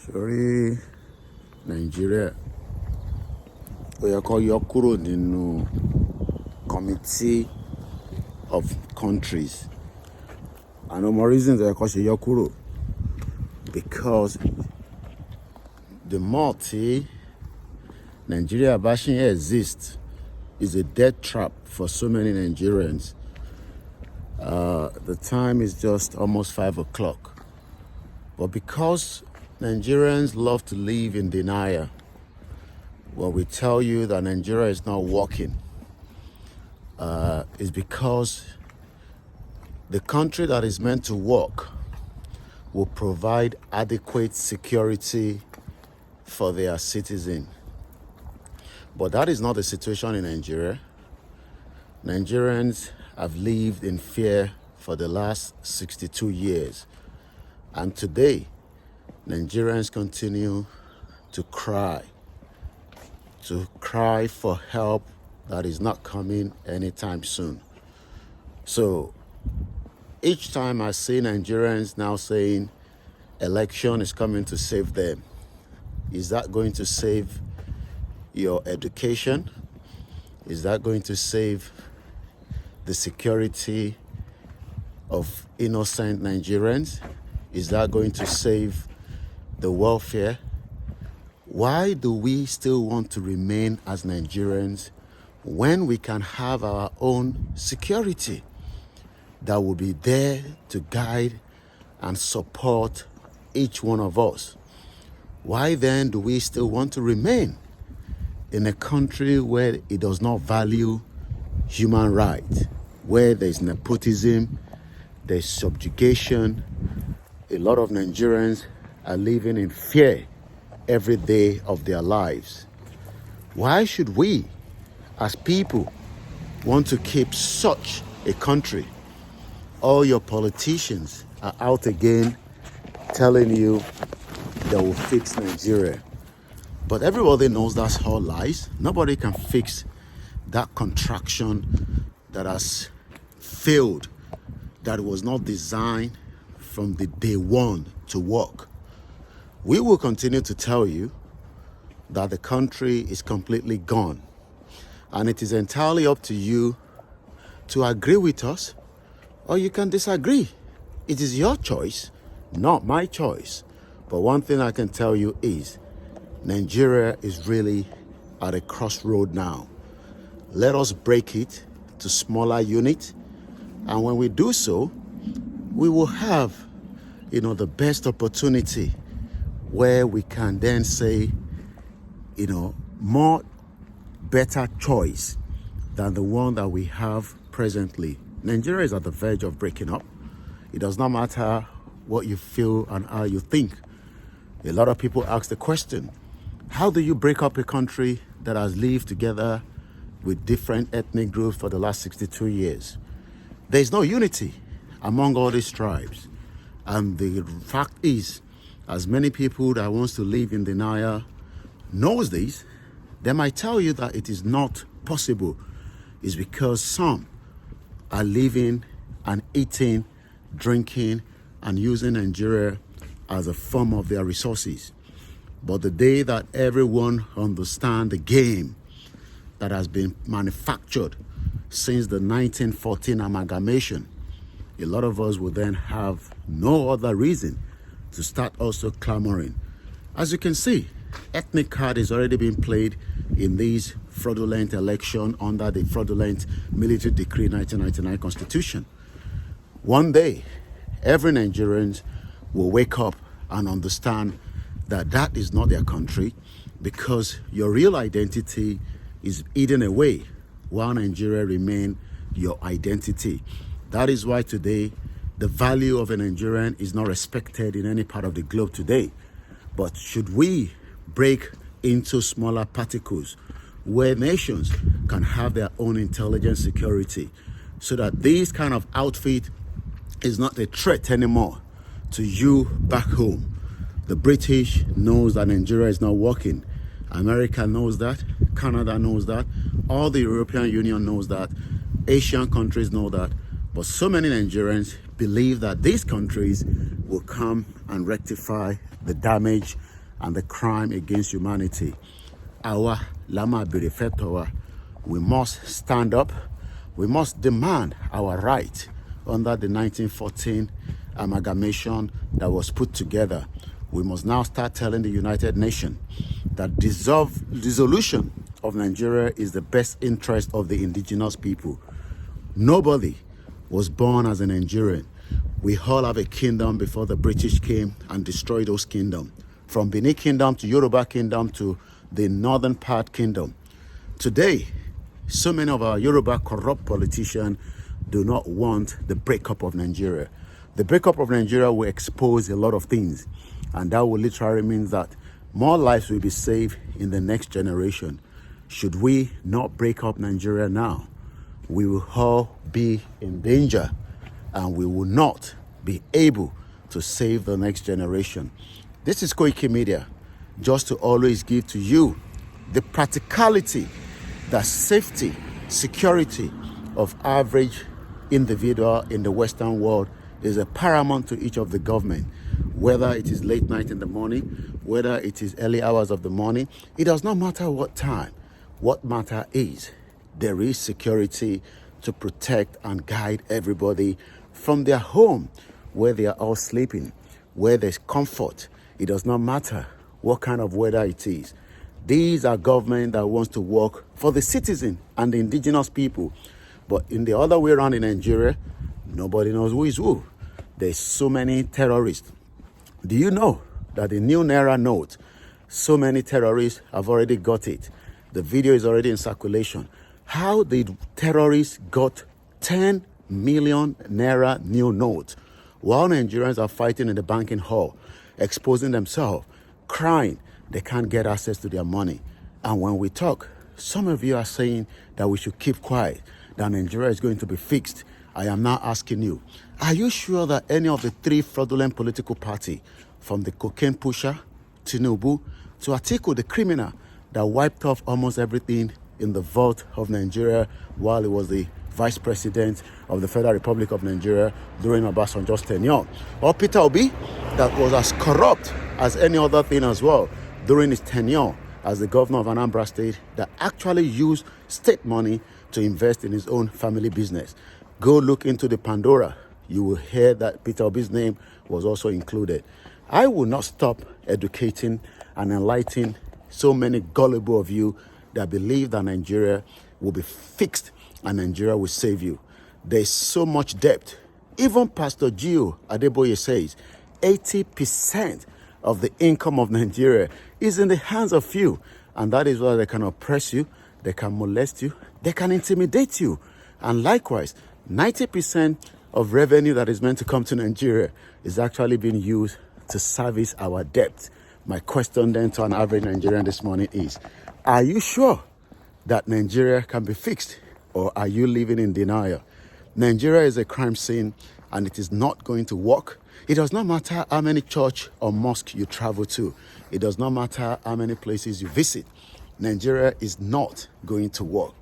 Sórí Nigeria, ó yẹ kó yọ kúrò nínú committee of countries. And no more reasons ó yẹ kó ṣe yọ kúrò, because the more tí Nigeria bá ṣì exist is a death trap for so many Nigerians. The time is just almost 5 o'clock. But because Nigerians love to live in denial, when we tell you that Nigeria is not working, is because the country that is meant to work will provide adequate security for their citizens. But that is not the situation in Nigeria. Nigerians have lived in fear for the last 62 years. And today, Nigerians continue to cry for help that is not coming anytime soon. So each time I see Nigerians now saying election is coming to save them, is that going to save your education? Is that going to save the security of innocent Nigerians? Is that going to save the welfare? Why do we still want to remain as Nigerians when we can have our own security that will be there to guide and support each one of us? Why then do we still want to remain in a country where it does not value human rights, where there's nepotism, there's subjugation? A lot of Nigerians are living in fear every day of their lives. Why should we, as people, want to keep such a country? All your politicians are out again telling you they will fix Nigeria. But everybody knows that's all lies. Nobody can fix that contraction that has failed, that was not designed from the day one to work. We will continue to tell you that the country is completely gone. And it is entirely up to you to agree with us, or you can disagree. It is your choice, not my choice. But one thing I can tell you is Nigeria is really at a crossroad now. Let us break it to smaller units. And when we do so, we will have, the best opportunity where we can then say, more better choice than the one that we have presently. Nigeria is at the verge of breaking up. It does not matter what you feel and how you think. A lot of people ask the question, how do you break up a country that has lived together with different ethnic groups for the last 62 years? There is no unity among all these tribes. And the fact is, as many people that wants to live in denial knows this, they might tell you that it is not possible. It's because some are living and eating, drinking, and using Nigeria as a form of their resources. But the day that everyone understands the game that has been manufactured since the 1914 amalgamation, a lot of us will then have no other reason to start also clamoring. As you can see, ethnic card is already being played in these fraudulent election under the fraudulent military decree 1999 constitution. One day, every Nigerian will wake up and understand that that is not their country, because your real identity is hidden away while Nigeria remains your identity. That is why today the value of a Nigerian is not respected in any part of the globe today. But should we break into smaller particles where nations can have their own intelligence security, so that this kind of outfit is not a threat anymore to you back home? The British knows that Nigeria is not working. America knows that. Canada knows that. All the European Union knows that. Asian countries know that. But so many Nigerians believe that these countries will come and rectify the damage and the crime against humanity. Our Lama Birifetowa, we must stand up. We must demand our right under the 1914 amalgamation that was put together. We must now start telling the United Nations that dissolution of Nigeria is the best interest of the indigenous people. Nobody was born as a Nigerian. We all have a kingdom before the British came and destroyed those kingdoms. From Benin Kingdom to Yoruba Kingdom to the Northern Part Kingdom. Today, so many of our Yoruba corrupt politicians do not want the breakup of Nigeria. The breakup of Nigeria will expose a lot of things, and that will literally mean that more lives will be saved in the next generation. Should we not break up Nigeria now, we will all be in danger, and we will not be able to save the next generation. This is Koiki Media, just to always give to you the practicality, the safety, security of average individual in the Western world is a paramount to each of the government. Whether it is late night in the morning, whether it is early hours of the morning, it does not matter what time. What matter is there is security to protect and guide everybody from their home, where they are all sleeping, where there's comfort. It does not matter what kind of weather it is. These are government that wants to work for the citizen and the indigenous people. But in the other way around in Nigeria, nobody knows who is who. There's so many terrorists. Do you know that the new Naira note, so many terrorists have already got it? The video is already in circulation. How did terrorists got 10 million Naira new note while Nigerians are fighting in the banking hall, exposing themselves, crying they can't get access to their money? And when we talk, some of you are saying that we should keep quiet, that Nigeria is going to be fixed. I am now asking you, are you sure that any of the three fraudulent political parties, from the cocaine pusher, Tinubu, to Atiku, the criminal that wiped off almost everything in the vault of Nigeria while he was the Vice President of the Federal Republic of Nigeria during Obasanjo's tenure, or Peter Obi, that was as corrupt as any other thing as well during his tenure as the governor of Anambra State, that actually used state money to invest in his own family business? Go look into the Pandora. You will hear that Peter Obi's name was also included. I will not stop educating and enlightening so many gullible of you that believe that Nigeria will be fixed and Nigeria will save you. There's so much debt. Even Pastor Gio Adeboye says 80% of the income of Nigeria is in the hands of few. And that is why they can oppress you, they can molest you, they can intimidate you. And likewise, 90% of revenue that is meant to come to Nigeria is actually being used to service our debt. My question then to an average Nigerian this morning is, are you sure that Nigeria can be fixed, or are you living in denial? Nigeria is a crime scene and it is not going to work. It does not matter how many church or mosque you travel to. It does not matter how many places you visit. Nigeria is not going to work.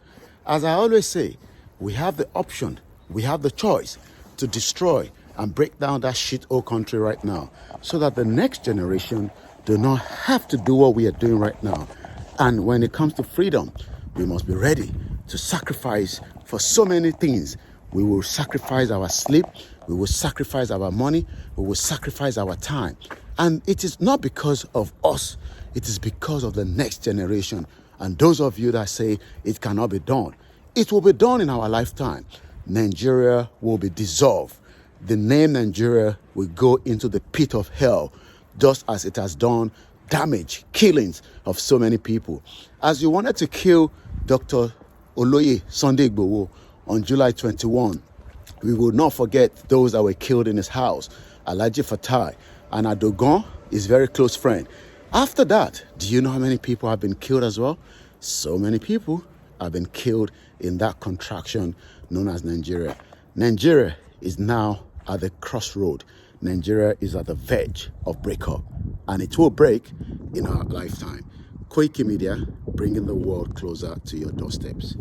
As I always say, we have the option, we have the choice to destroy and break down that shithole country right now, so that the next generation do not have to do what we are doing right now. And when it comes to freedom, we must be ready to sacrifice for so many things. We will sacrifice our sleep, we will sacrifice our money, we will sacrifice our time. And it is not because of us, it is because of the next generation. And those of you that say it cannot be done, it will be done in our lifetime. Nigeria will be dissolved. The name Nigeria will go into the pit of hell, just as it has done damage, killings of so many people. As you wanted to kill Dr. Oloye Sunday Igboho on July 21, we will not forget those that were killed in his house, Alhaji Fatai, and Adogon, his very close friend. After that, do you know how many people have been killed as well? So many people have been killed in that contraction known as Nigeria. Nigeria is now at the crossroad. Nigeria is at the verge of breakup, and it will break in our lifetime. Koiki Media, bringing the world closer to your doorsteps.